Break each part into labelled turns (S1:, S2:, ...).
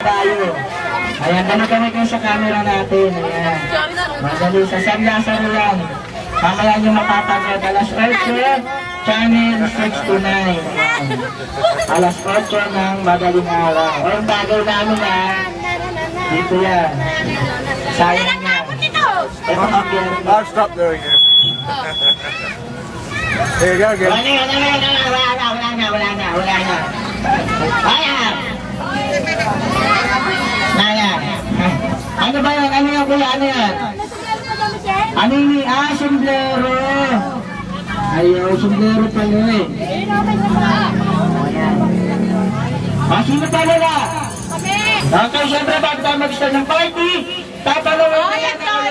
S1: tayo. Ayan, kami kayo sa camera natin. Ayan. Madali, sa San Lazaro lang. Mamaya nyo mapapagod. Alas 8, channel 69. Ayan. Alas 8 ng madaling araw. O, yung bagay namin ha. Dito yan. Sayang yan.
S2: I'll stop doing it. There you go, good.
S1: Wala na. Ayan. Ayan. Ano ba yan? Ano yan kuya? Ano yan? Ano yun? Ah, sombrero. Ayaw, sombrero pala eh. Ayan. Ah, sino pala na? Okay, syempre bago tayo mag-start ng party, tatanungin ko yan ako.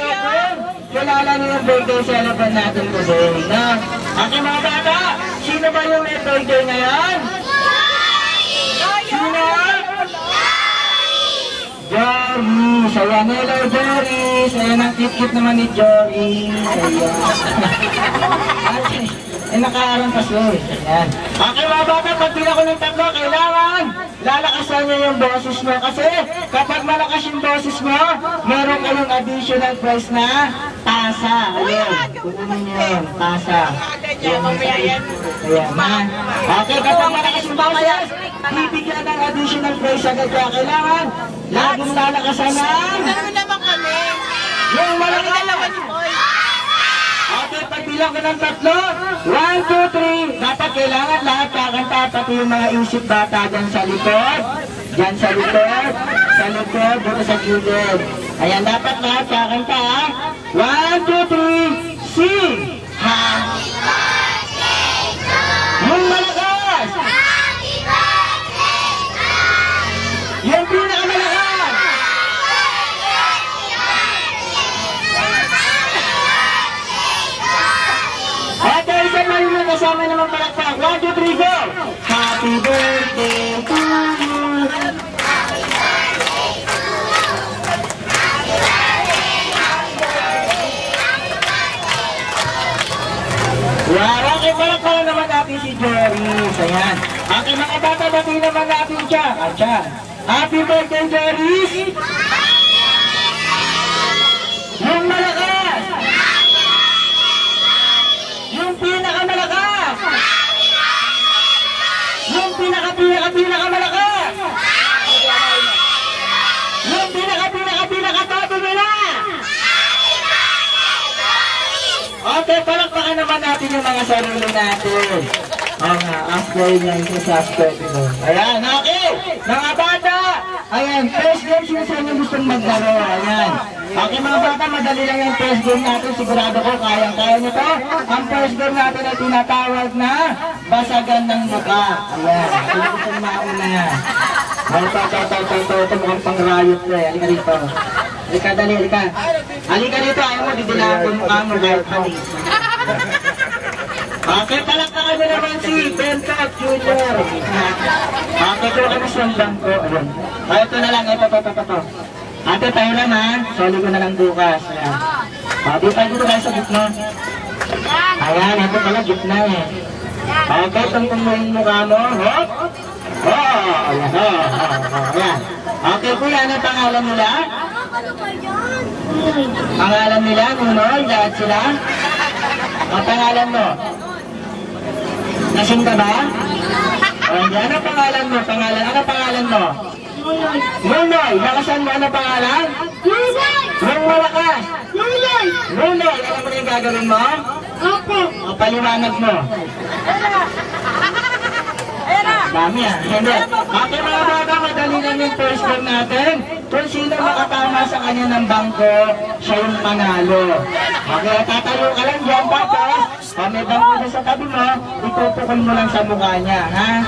S1: Kilala niyo yung birthday celebrant natin today, no? Okay mga bata, sino ba yung may birthday ngayon? Sino? Joris! Ayan, hello Joris! Ayan, ang cute-cute naman ni Joris. Ayan. Nakaarang kasi. Ayan. Okay mga bata, pag pila ko ng tatlo, kailangan lalakasan niyo yung boses mo. Kasi kapag malakas yung boses mo, meron kayong additional prize na tasa. Ayan, kukunin niyo yun, tasa. Ayan, ha? Okay, kapag malakas yung boses, bibigyan ng additional prize agad kaya kailangan laging lalakasan ng
S3: Meron naman kami.
S1: yung malakas.
S3: Dalawa ni Boy.
S1: Okay, pagbilang ko ng tatlo, 1, 2, 3, dapat kailangan lahat kakanta, pati yung mga isip bata dyan sa likod, dito sa gilid. Ayan, dapat lahat kakanta ha. 1, 2, 3, sing! Happy birthday to you! Yung malakas! Happy birthday to you! Yung pinakamalakas! Okay, isa na yung kasama naman palakpak. 1, 2, 3, go! Happy birthday to you! Wow, okay, palakpak naman natin si Joris. Ayan. Okay, mga bata, bati naman natin siya. Ayan. Happy birthday, Joris! Yung malakas! Yung pinakamalakas! Yung pinakamalakas! Yung pinakatodo nila! Okay, palakpakan naman natin yung mga sarili natin. After nyo yung suspect ito. Ayan, okay! Mga bata! Ayan, first game sino sa inyo gustong maglaro. Ayan. Okay mga bata, madali lang yung first game natin. Sigurado ko, kayang-kaya nyo to. Ang first game natin ay tinatawag na basagan ng mukha. Ayan, sino gustong mauna. Ito mukhang pang-riot na eh. Halika dito. Halika, dali, halika. Halika dito, ayaw mo, didilaan ko mukha mo kahit halis. Okay, palakpakan mo naman si Benkat Jr. Okay, ito kami sa bangko. Ay, ito na lang, ito. Ate, tayo lang ha. Soli ko na lang bukas. Ayan. Di tayo dito tayo sa gitna. Ayan, ito pala gitna eh. Okay, tungkong mo yung mukha mo. Hop! Ayan. Ayan. Okay, kuya, ano pangalan nila? Pangalan nila, Nunoy, lahat sila? Ang pangalan mo? Nasing ka ba? Ano pangalan mo? Ano pangalan mo? Nunoy! Lakasan mo, ano pangalan? Nung malakas! Nunoy! Alam mo na yung gagawin mo? Opo! O paliwanag mo? Dami ah. Hindi. Okay mga bata, madali lang yung first game natin. Kung sino makatama sa kanya ng bangko, siya yung panalo. Okay, tatayo ka lang dyan, tapos may bangko na sa tabi mo, ipupukol mo lang sa mukha niya, ha?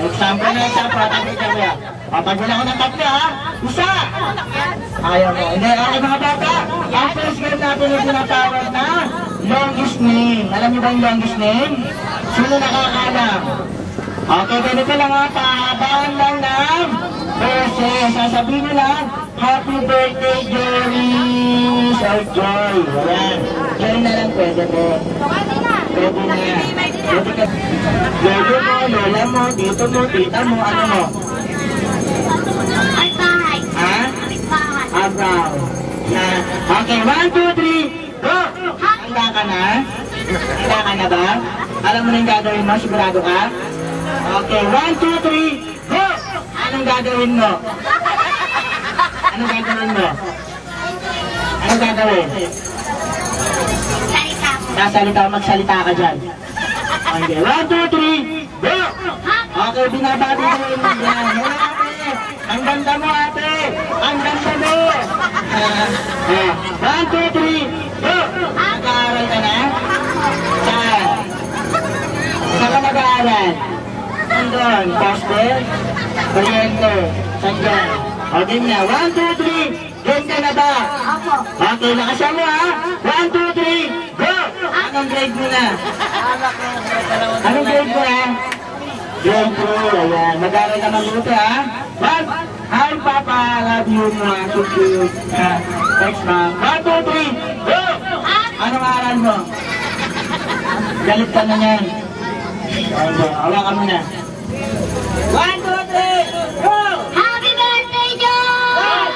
S1: Example na isa, patapit ka kaya. Papagula ko ng tatlo, ha? Isa! Ayaw mo. Hindi, okay mga bata, ang first game natin yung tinatawag na longest name. Alam niyo ba yung longest name? Sino nakakaalam? Okay, ganito lang ha, pahabaan lang ng verses. Sasabihin nyo lang, Happy Birthday, Joris! Or Joy. Ayan. Joy na lang pwede po. Pwede na. Pwede ka. Lolo mo, lola mo, tito mo, tita mo, ano mo? background. Yan. Okay, 1, 2, 3, go! Handa ka na? Handa ka na ba? Alam mo na yung gagawin mo? Sigurado ka? Okay, 1, 2, 3, go! Anong gagawin mo? Anong gagawin mo? Anong gagawin? Sasalita, magsalita ka dyan. Okay, 1, 2, 3, go! Okay, binabati ko yung mga yan. Hello, ate! Ang ganda mo, ate! Ang ganda mo! 1, 2, 3, go! Nag-aaral ka na? Saan? Saan ka nag-aaral? Nandun, poste? Kuryente? Saan dyan? O, din na. 1, 2, 3, game ka na ba? Okay, lakasan mo ha? 1, 2, 3, go! Anong grade mo na? Anong grade mo na? Grade 2, ayan. Mag-aaral ka mabuti ha? Hi, Papa, love you, mga cute. Thanks, ma'am. 1, 2, 3, go! Anong aral mo? Galit ka na yan. Okay, hawakan mo na. 1, 2, 3, go!
S3: Happy birthday, John!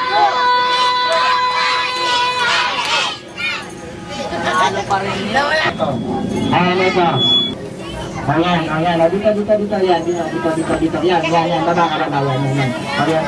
S3: Ano pa rin yun?
S1: Ayan, ito. Ayan. Dito. Yan, baba ka, baba. Yan. Ayan,